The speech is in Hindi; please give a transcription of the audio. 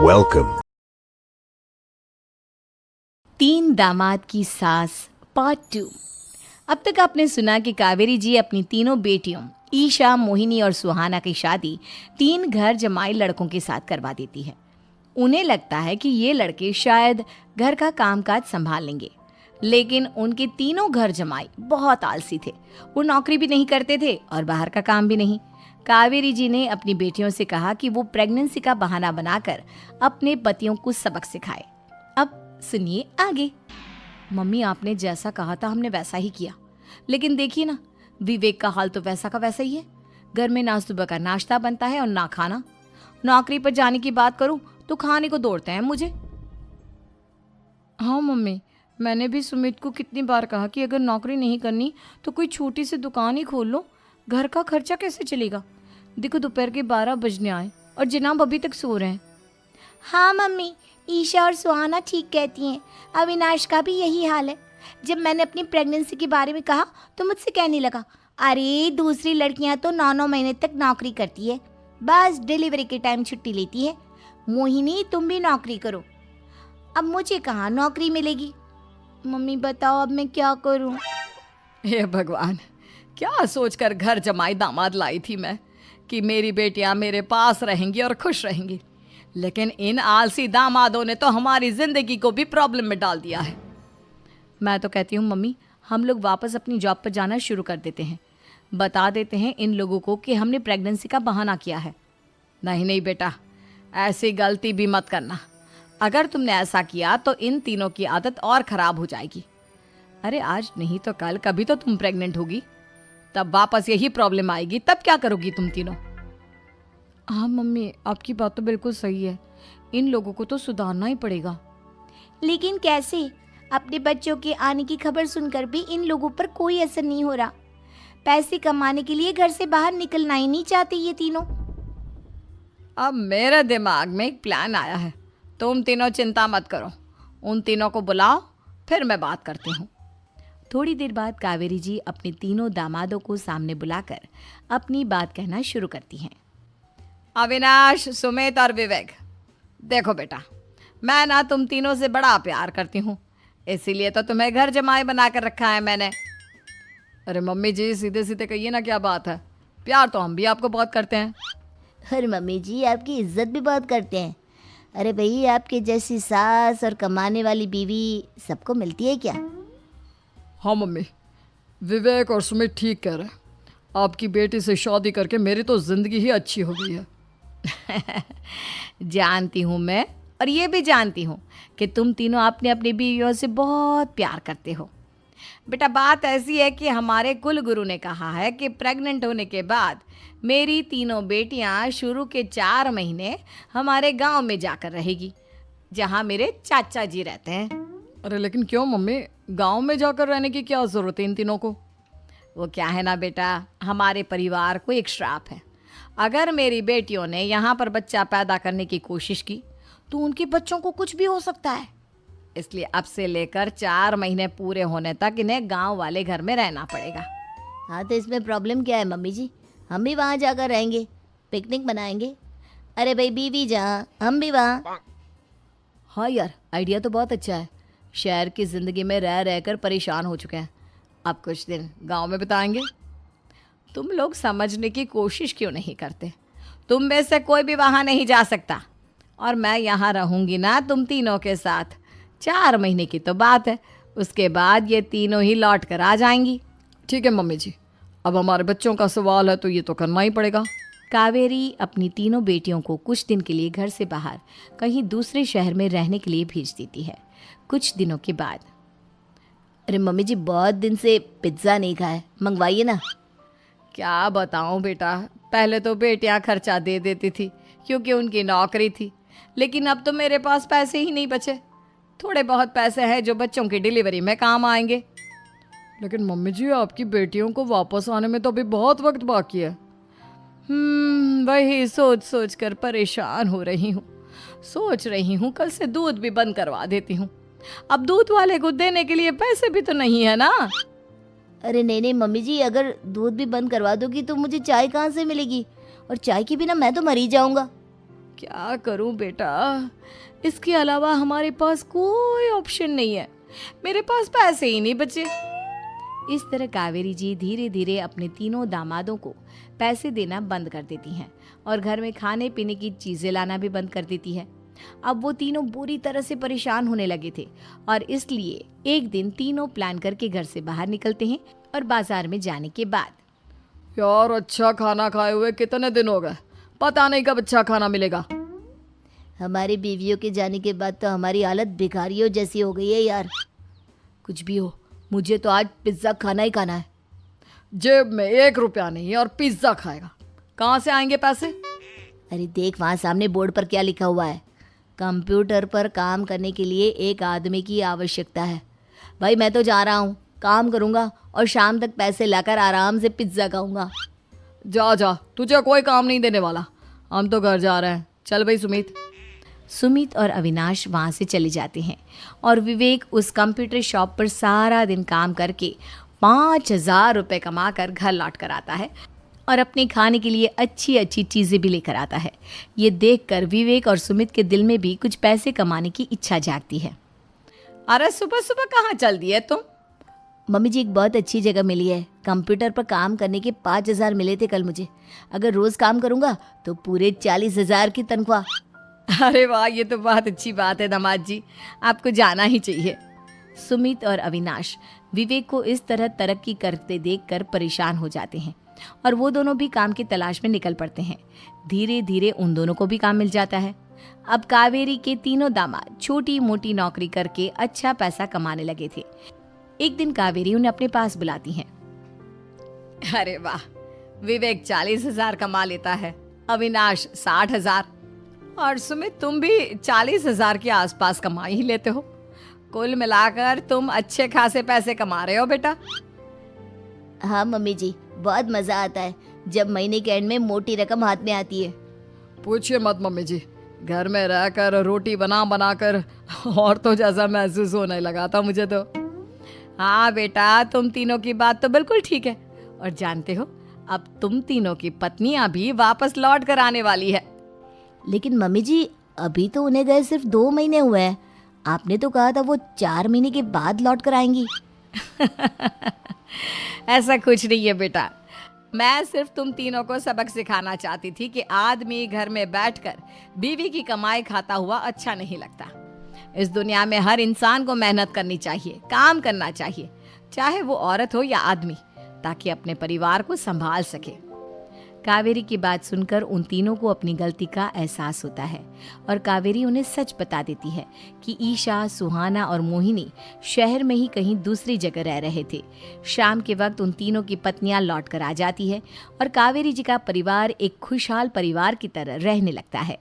Welcome. तीन दामाद की सास पार्ट 2। अब तक आपने सुना कि कावेरी जी अपनी तीनों बेटियों ईशा, मोहिनी और सुहाना की शादी 3 घर जमाई लड़कों के साथ करवा देती है। उन्हें लगता है कि ये लड़के शायद घर का कामकाज संभाल लेंगे, लेकिन उनके तीनों घर जमाई बहुत आलसी थे। वो नौकरी भी नहीं करते थे और बाहर का काम भी नहीं। कावेरी जी ने अपनी बेटियों से कहा कि वो प्रेगनेंसी का बहाना बनाकर अपने पतियों को सबक सिखाए। अब सुनिए आगे। मम्मी, आपने जैसा कहा था हमने वैसा ही किया, लेकिन देखिए ना, विवेक का हाल तो वैसा का वैसा ही है। घर में ना सुबह का नाश्ता बनता है और ना खाना। नौकरी पर जाने की बात करूं तो खाने को दौड़ते हैं मुझे। हाँ मम्मी, मैंने भी सुमित को कितनी बार कहा कि अगर नौकरी नहीं करनी तो कोई छोटी सी दुकान ही खोल लो। घर का खर्चा कैसे चलेगा? देखो दोपहर के 12 बजने आए और जनाब अभी तक सो रहे हैं। हाँ मम्मी, ईशा और सुहाना ठीक कहती हैं। अविनाश का भी यही हाल है। जब मैंने अपनी प्रेगनेंसी के बारे में कहा तो मुझसे कहने लगा, अरे दूसरी लड़कियां तो 9-9 महीने तक नौकरी करती है, बस डिलीवरी के टाइम छुट्टी लेती है। मोहिनी, तुम भी नौकरी करो। अब मुझे कहाँ नौकरी मिलेगी? मम्मी बताओ अब मैं क्या करूँ? हे भगवान, क्या सोचकर घर जमाई दामाद लाई थी मैं कि मेरी बेटियां मेरे पास रहेंगी और खुश रहेंगी, लेकिन इन आलसी दामादों ने तो हमारी जिंदगी को भी प्रॉब्लम में डाल दिया है। मैं तो कहती हूँ मम्मी, हम लोग वापस अपनी जॉब पर जाना शुरू कर देते हैं। बता देते हैं इन लोगों को कि हमने प्रेगनेंसी का बहाना किया है। नहीं नहीं बेटा, ऐसी गलती भी मत करना। अगर तुमने ऐसा किया तो इन तीनों की आदत और ख़राब हो जाएगी। अरे आज नहीं तो कल कभी तो तुम प्रेग्नेंट होगी, तब वापस यही प्रॉब्लम आएगी। तब क्या करोगी तुम तीनों? हाँ मम्मी, आपकी बात तो बिल्कुल सही है। इन लोगों को तो सुधारना ही पड़ेगा। लेकिन कैसे? अपने बच्चों के आने की खबर सुनकर भी इन लोगों पर कोई असर नहीं हो रहा। पैसे कमाने के लिए घर से बाहर निकलना ही नहीं चाहते ये तीनों। अब मेरे दिमाग में एक प्लान आया है। तुम तीनों चिंता मत करो, उन तीनों को बुलाओ, फिर मैं बात करती हूँ। थोड़ी देर बाद कावेरी जी अपने तीनों दामादों को सामने बुलाकर अपनी बात कहना शुरू करती हैं। अविनाश, सुमित और विवेक, देखो बेटा, मैं ना तुम तीनों से बड़ा प्यार करती हूँ, इसीलिए तो तुम्हें घर जमाई बना कर रखा है मैंने। अरे मम्मी जी, सीधे सीधे कहिए ना, क्या बात है? प्यार तो हम भी आपको बहुत करते हैं। अरे मम्मी जी, आपकी इज्जत भी बहुत करते हैं। अरे भाई, आपके जैसी सास और कमाने वाली बीवी सबको मिलती है क्या? हाँ मम्मी, विवेक और सुमित ठीक कह रहे हैं। आपकी बेटी से शादी करके मेरी तो ज़िंदगी ही अच्छी हो गई है। जानती हूँ मैं, और ये भी जानती हूँ कि तुम तीनों अपने अपनी बीवियों से बहुत प्यार करते हो। बेटा, बात ऐसी है कि हमारे कुल गुरु ने कहा है कि प्रेग्नेंट होने के बाद मेरी तीनों बेटियां शुरू के 4 महीने हमारे गांव में जाकर रहेगी, जहां मेरे चाचा जी रहते हैं। अरे लेकिन क्यों मम्मी, गांव में जाकर रहने की क्या ज़रूरत है इन तीनों को? वो क्या है ना बेटा, हमारे परिवार को एक श्राप है। अगर मेरी बेटियों ने यहाँ पर बच्चा पैदा करने की कोशिश की तो उनके बच्चों को कुछ भी हो सकता है। इसलिए अब से लेकर 4 महीने पूरे होने तक इन्हें गांव वाले घर में रहना पड़ेगा। हाँ तो इसमें प्रॉब्लम क्या है मम्मी जी? हम भी वहाँ जाकर रहेंगे, पिकनिक मनाएंगे। अरे भाई बीवी जहाँ, हम भी वहाँ। हाँ यार, आइडिया तो बहुत अच्छा है। शहर की ज़िंदगी में रह रहकर परेशान हो चुके हैं, अब कुछ दिन गांव में बिताएंगे। तुम लोग समझने की कोशिश क्यों नहीं करते? तुम में से कोई भी वहाँ नहीं जा सकता, और मैं यहाँ रहूँगी ना तुम तीनों के साथ। 4 महीने की तो बात है, उसके बाद ये तीनों ही लौट कर आ जाएंगी। ठीक है मम्मी जी, अब हमारे बच्चों का सवाल है तो ये तो करना ही पड़ेगा। कावेरी अपनी तीनों बेटियों को कुछ दिन के लिए घर से बाहर कहीं दूसरे शहर में रहने के लिए भेज देती है। कुछ दिनों के बाद, अरे मम्मी जी, बहुत दिन से पिज्ज़ा नहीं खाया, मंगवाइए ना। क्या बताऊं बेटा, पहले तो बेटियां खर्चा दे देती थी क्योंकि उनकी नौकरी थी, लेकिन अब तो मेरे पास पैसे ही नहीं बचे। थोड़े बहुत पैसे हैं जो बच्चों की डिलीवरी में काम आएंगे। लेकिन मम्मी जी, आपकी बेटियों को वापस आने में तो अभी बहुत वक्त बाकी है। वही सोच सोच कर परेशान हो रही हूँ। सोच रही हूँ कल से दूध भी बंद करवा देती हूँ। अब दूध वाले को देने के लिए पैसे भी तो नहीं है ना। अरे नहीं नहीं मम्मी जी, अगर दूध भी बंद करवा दोगी तो मुझे चाय कहाँ से मिलेगी? और चाय के बिना मैं तो मर ही जाऊंगा। क्या करूं बेटा, इसके अलावा हमारे पास कोई ऑप्शन नहीं है, मेरे पास पैसे ही नहीं बचे। इस तरह कावेरी जी धीरे धीरे अपने तीनों दामादों को पैसे देना बंद कर देती हैं और घर में खाने पीने की चीजें लाना भी बंद कर देती है। अब वो तीनों बुरी तरह से परेशान होने लगे थे और इसलिए एक दिन तीनों प्लान करके घर से बाहर निकलते हैं और बाजार में जाने के बाद यार अच्छा खाना खाए हुए कितने दिन हो गए, पता नहीं कब अच्छा खाना मिलेगा। हमारी बीवियों के जाने के बाद तो हमारी हालत भिखारियों जैसी हो गई है यार। कुछ भी हो, मुझे तो आज पिज्ज़ा खाना ही खाना है। जेब में 1 रुपया नहीं है और पिज्ज़ा खाएगा, कहाँ से आएंगे पैसे? अरे देख वहाँ सामने बोर्ड पर क्या लिखा हुआ है, कंप्यूटर पर काम करने के लिए एक आदमी की आवश्यकता है। भाई मैं तो जा रहा हूँ, काम करूँगा और शाम तक पैसे लाकर आराम से पिज्ज़ा खाऊंगा। जा जा, तुझे कोई काम नहीं देने वाला, हम तो घर जा रहे हैं। चल भाई सुमित। सुमित और अविनाश वहाँ से चले जाते हैं और विवेक उस कंप्यूटर शॉप पर सारा दिन काम करके 5,000 रुपये कमा कर घर लौट कर आता है और अपने खाने के लिए अच्छी अच्छी चीज़ें भी लेकर आता है। ये देखकर विवेक और सुमित के दिल में भी कुछ पैसे कमाने की इच्छा जागती है। अरे सुबह सुबह कहाँ चल दिए तुम? मम्मी जी एक बहुत अच्छी जगह मिली है, कंप्यूटर पर काम करने के 5,000 मिले थे कल मुझे। अगर रोज़ काम करूँगा तो पूरे 40,000 की तनख्वाह। अरे वाह, ये तो बहुत अच्छी बात है दामाद जी, आपको जाना ही चाहिए। सुमित और अविनाश विवेक को इस तरह तरक्की करते देखकर परेशान हो जाते हैं और वो दोनों भी काम की तलाश में निकल पड़ते हैं। धीरे धीरे उन दोनों को भी काम मिल जाता है। अब कावेरी के तीनों दामाद छोटी मोटी नौकरी करके अच्छा पैसा कमाने लगे थे। एक दिन कावेरी उन्हें अपने पास बुलाती हैं। अरे वाह, विवेक 40,000 कमा लेता है, अविनाश 60,000 और सुमित तुम भी 40,000 के आसपास कमा ही लेते हो। कुल मिलाकर तुम अच्छे खासे पैसे कमा रहे हो बेटा। हाँ मम्मी जी, बहुत मज़ा आता है जब महीने के एंड में मोटी रकम हाथ में आती है। पूछिए मत मम्मी जी, घर में रहकर रोटी बना बना कर और तो जैसा महसूस होने लगा था मुझे तो। हाँ बेटा, तुम तीनों की बात तो बिल्कुल ठीक है और जानते हो अब तुम तीनों की पत्नियां भी वापस लौट कर आने वाली है। लेकिन मम्मी जी अभी तो उन्हें गए सिर्फ 2 महीने हुए हैं, आपने तो कहा था वो 4 महीने के बाद लौट कर आएंगी। ऐसा कुछ नहीं है बेटा, मैं सिर्फ तुम तीनों को सबक सिखाना चाहती थी कि आदमी घर में बैठकर बीवी की कमाई खाता हुआ अच्छा नहीं लगता। इस दुनिया में हर इंसान को मेहनत करनी चाहिए, काम करना चाहिए, चाहे वो औरत हो या आदमी, ताकि अपने परिवार को संभाल सके। कावेरी की बात सुनकर उन तीनों को अपनी गलती का एहसास होता है और कावेरी उन्हें सच बता देती है कि ईशा, सुहाना और मोहिनी शहर में ही कहीं दूसरी जगह रह रहे थे। शाम के वक्त उन तीनों की पत्नियां लौट कर आ जाती है और कावेरी जी का परिवार एक खुशहाल परिवार की तरह रहने लगता है।